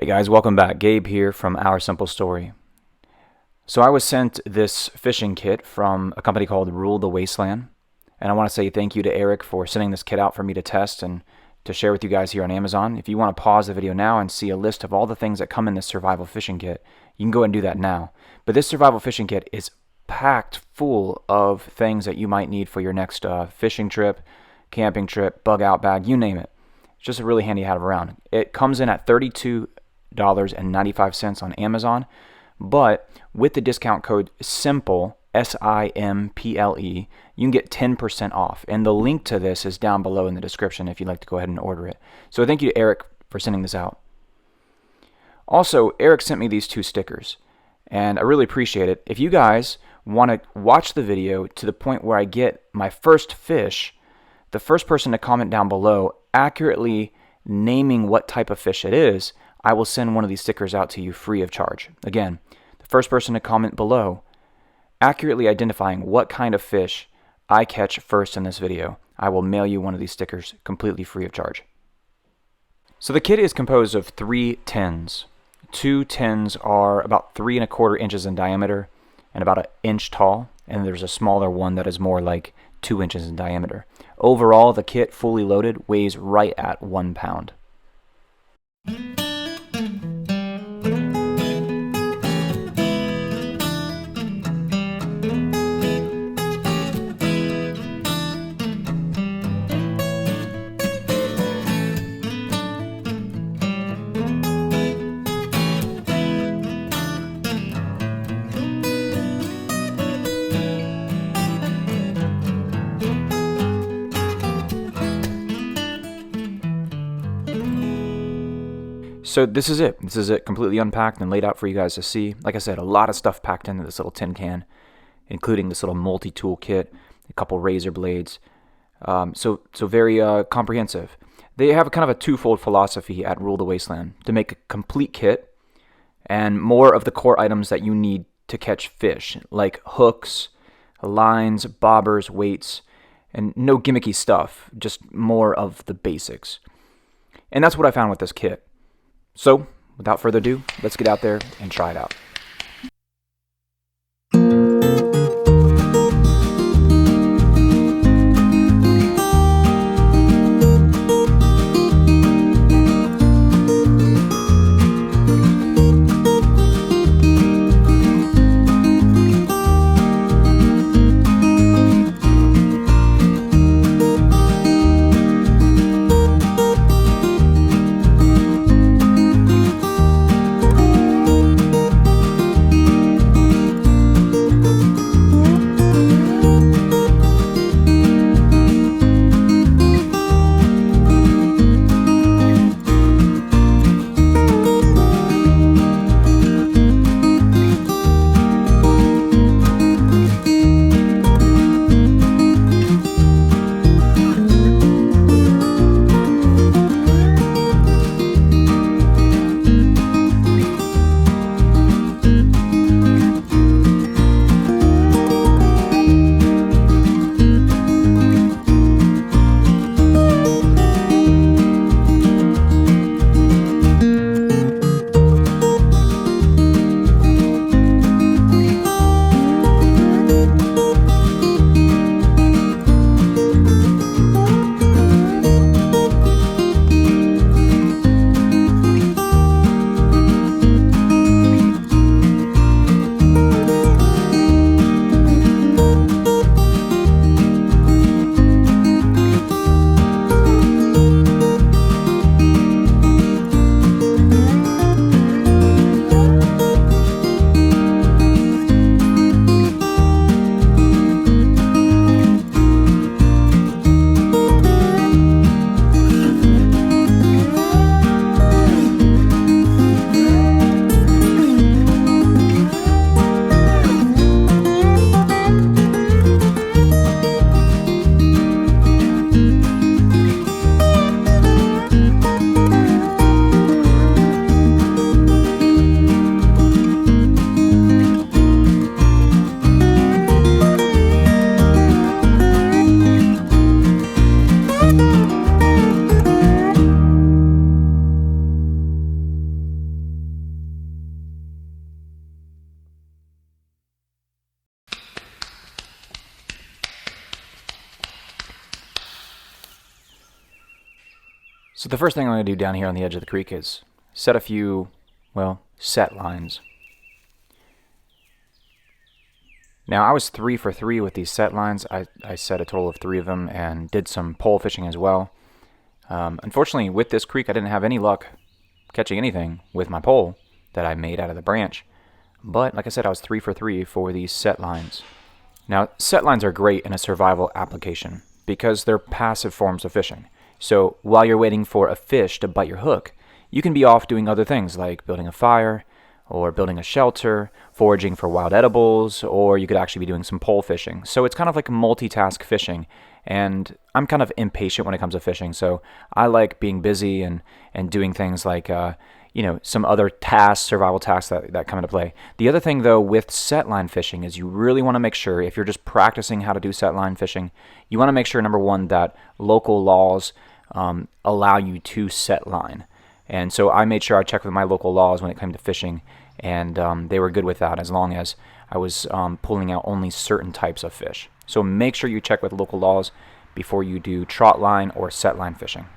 Hey guys, welcome back. Gabe here from Our Simple Story. So I was sent this fishing kit from a company called Rule the Wasteland, and I want to say thank you to Eric for sending this kit out for me to test and to share with you guys here on Amazon. If you want to pause the video now and see a list of all the things that come in this survival fishing kit, you can go ahead and do that now. But this survival fishing kit is packed full of things that you might need for your next fishing trip, camping trip, bug out bag, you name it. It's just really handy to have around. It comes in at $32.95 on Amazon, but with the discount code SIMPLE, SIMPLE, you can get 10% off, and the link to this is down below in the description if you'd like to go ahead and order it. So thank you to Eric for sending this out. Also, Eric sent me these two stickers, and I really appreciate it. If you guys want to watch the video to the point where I get my first fish, the first person to comment down below accurately naming what type of fish it is, I will send one of these stickers out to you free of charge. Again, the first person to comment below, accurately identifying what kind of fish I catch first in this video, I will mail you one of these stickers completely free of charge. So the kit is composed of 3 tins. 2 tins are about 3 1/4 inches in diameter and about 1 inch tall, and there's a smaller one that is more like 2 inches in diameter. Overall, the kit fully loaded weighs right at 1 pound. So this is it. This is it completely unpacked and laid out for you guys to see. Like I said, a lot of stuff packed into this little tin can, including this little multi-tool kit, a couple razor blades. So very comprehensive. They have kind of a twofold philosophy at Rule the Wasteland to make a complete kit and more of the core items that you need to catch fish, like hooks, lines, bobbers, weights, and no gimmicky stuff, just more of the basics. And that's what I found with this kit. So, without further ado, let's get out there and try it out. So the first thing I'm going to do down here on the edge of the creek is set a few, well, set lines. Now I was 3 for 3 with these set lines. I set a total of 3 of them and did some pole fishing as well. Unfortunately, with this creek, I didn't have any luck catching anything with my pole that I made out of the branch. But like I said, I was 3 for 3 for these set lines. Now, set lines are great in a survival application because they're passive forms of fishing. So while you're waiting for a fish to bite your hook, you can be off doing other things like building a fire or building a shelter, foraging for wild edibles, or you could actually be doing some pole fishing. So it's kind of like multitask fishing. And I'm kind of impatient when it comes to fishing, so I like being busy and doing things like some other tasks, survival tasks that come into play. The other thing, though, with set line fishing is you really want to make sure, if you're just practicing how to do set line fishing, you want to make sure, number one, that local laws allow you to set line. And so I made sure I checked with my local laws when it came to fishing, and they were good with that as long as I was pulling out only certain types of fish. So make sure you check with local laws before you do trot line or set line fishing.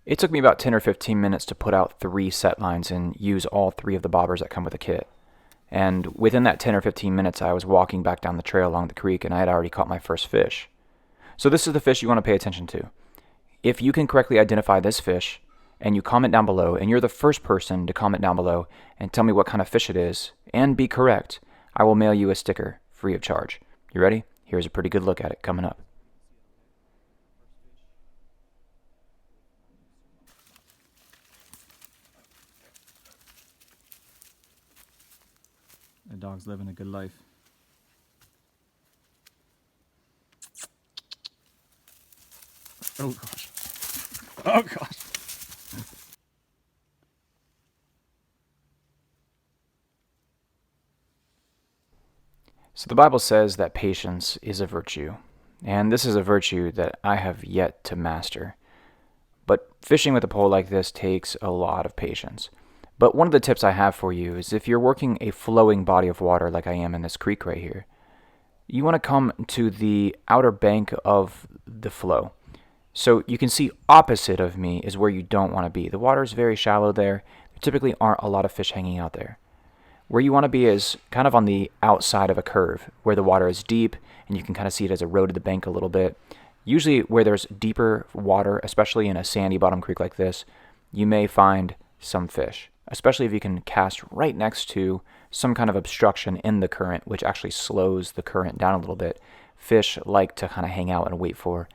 It took me about 10 or 15 minutes to put out 3 set lines and use all 3 of the bobbers that come with the kit. And within that 10 or 15 minutes, I was walking back down the trail along the creek and I had already caught my first fish. So this is the fish you want to pay attention to. If you can correctly identify this fish and you comment down below, and you're the first person to comment down below and tell me what kind of fish it is and be correct, I will mail you a sticker free of charge. You ready? Here's a pretty good look at it coming up. The dog's living a good life. Oh gosh. Oh gosh. So the Bible says that patience is a virtue, and this is a virtue that I have yet to master. But fishing with a pole like this takes a lot of patience. But one of the tips I have for you is if you're working a flowing body of water like I am in this creek right here, you want to come to the outer bank of the flow. So you can see opposite of me is where you don't want to be. The water is very shallow there. There typically aren't a lot of fish hanging out there. Where you want to be is kind of on the outside of a curve where the water is deep and you can kind of see it as eroded the bank a little bit. Usually where there's deeper water, especially in a sandy bottom creek like this, you may find some fish, especially if you can cast right next to some kind of obstruction in the current, which actually slows the current down a little bit. Fish like to kind of hang out and wait for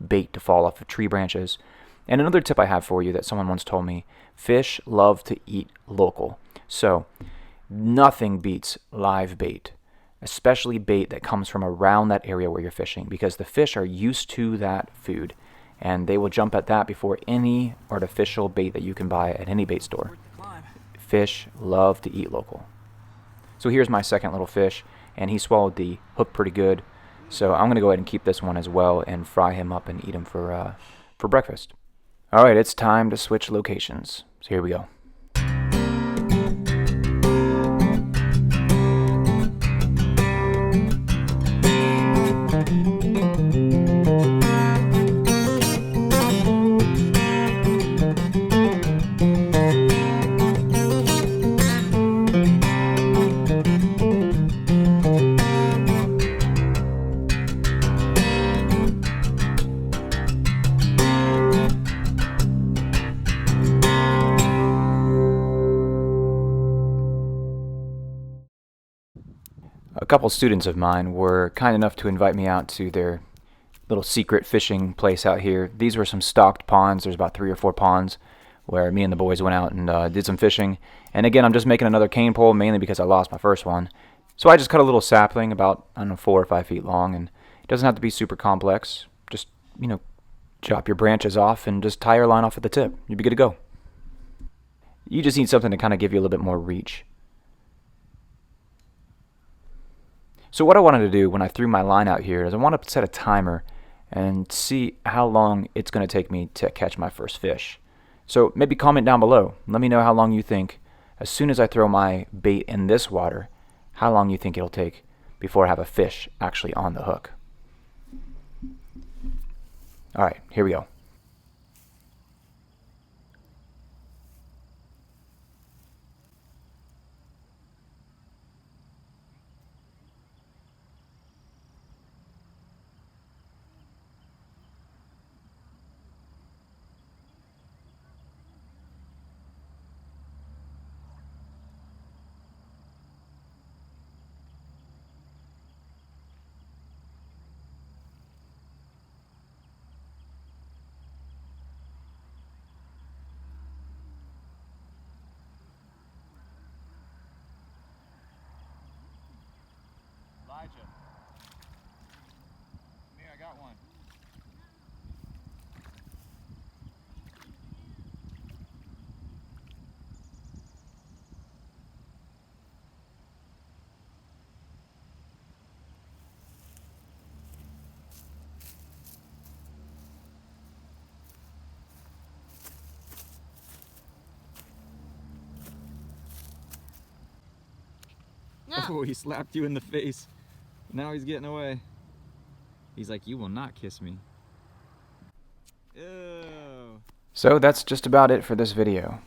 bait to fall off of tree branches. And another tip I have for you that someone once told me, fish love to eat local. So nothing beats live bait, especially bait that comes from around that area where you're fishing, because the fish are used to that food and they will jump at that before any artificial bait that you can buy at any bait store. Fish love to eat local. So here's my second little fish, and he swallowed the hook pretty good. So I'm going to go ahead and keep this one as well and fry him up and eat him for breakfast. All right, it's time to switch locations. So here we go. A couple students of mine were kind enough to invite me out to their little secret fishing place out here. These were some stocked ponds. There's about 3 or 4 ponds where me and the boys went out and did some fishing. And again, I'm just making another cane pole mainly because I lost my first one. So I just cut a little sapling about, I don't know, 4 or 5 feet long, and it doesn't have to be super complex. Just, chop your branches off and just tie your line off at the tip. You'll be good to go. You just need something to kind of give you a little bit more reach. So what I wanted to do when I threw my line out here is I want to set a timer and see how long it's going to take me to catch my first fish. So maybe comment down below. Let me know how long you think, as soon as I throw my bait in this water, how long you think it'll take before I have a fish actually on the hook. All right, here we go. Elijah. Here, I got one. Oh, he slapped you in the face. Now he's getting away. He's like, you will not kiss me. Ew. So that's just about it for this video.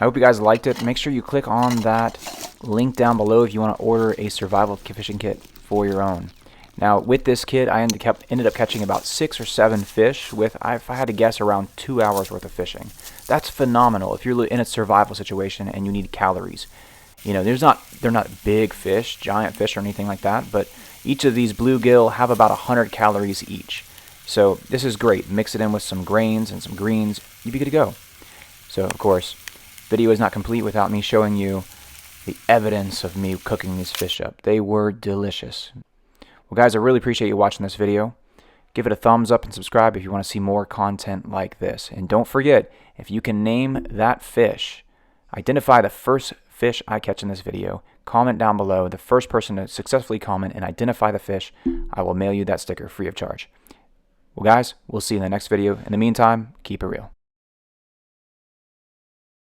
I hope you guys liked it. Make sure you click on that link down below if you want to order a survival fishing kit for your own. Now with this kit, I ended up catching about 6 or 7 fish with, if I had to guess, around 2 hours worth of fishing. That's phenomenal if you're in a survival situation and you need calories. They're not big fish, giant fish or anything like that, but each of these bluegill have about 100 calories each. So this is great. Mix it in with some grains and some greens, you'd be good to go. So of course, video is not complete without me showing you the evidence of me cooking these fish up. They were delicious. Well guys, I really appreciate you watching this video. Give it a thumbs up and subscribe if you want to see more content like this. And don't forget, if you can name that fish, identify the first fish I catch in this video, comment down below. The first person to successfully comment and identify the fish, I will mail you that sticker free of charge. Well guys, we'll see you in the next video. In the meantime, keep it real.